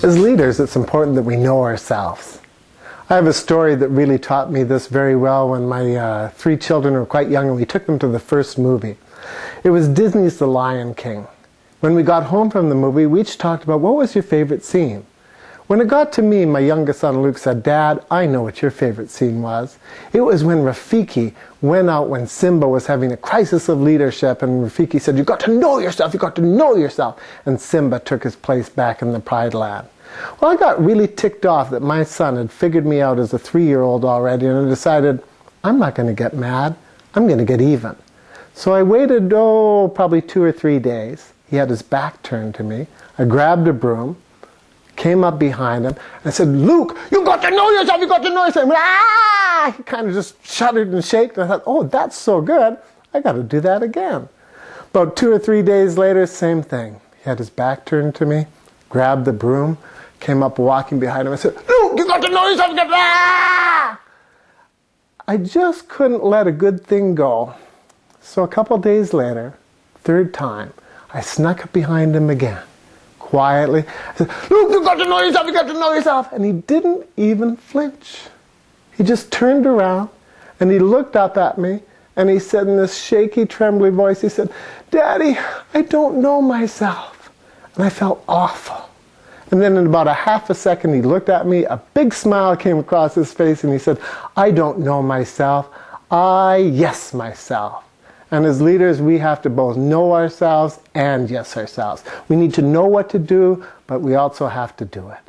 As leaders, it's important that we know ourselves. I have a story that really taught me this very well when my 3 children were quite young and we took them to the first movie. It was Disney's The Lion King. When we got home from the movie, we each talked about what was your favorite scene. When it got to me, my youngest son Luke said, "Dad, I know what your favorite scene was. It was when Rafiki went out when Simba was having a crisis of leadership, and Rafiki said, 'You've got to know yourself, you've got to know yourself.' And Simba took his place back in the Pride Land." Well, I got really ticked off that my son had figured me out as a 3-year-old already, and I decided, I'm not going to get mad, I'm going to get even. So I waited, probably 2 or 3 days. He had his back turned to me. I grabbed a broom, came up behind him, and I said, "Luke, you've got to know yourself, you've got to know yourself." Ah! He kind of just shuddered and shook, and I thought, oh, that's so good, I got to do that again. About 2 or 3 days later, same thing. He had his back turned to me, grabbed the broom, came up walking behind him, I said, "Luke, you've got to know yourself, you've got to..." Ah! I just couldn't let a good thing go. So a couple days later, 3rd time, I snuck up behind him again. Quietly, I said, "Luke, you've got to know yourself, you've got to know yourself." And he didn't even flinch. He just turned around and he looked up at me and he said in this shaky, trembly voice, he said, "Daddy, I don't know myself." And I felt awful. And then in about a half a second, he looked at me, a big smile came across his face, and he said, "I don't know myself, I yes myself." And as leaders, we have to both know ourselves and yes ourselves. We need to know what to do, but we also have to do it.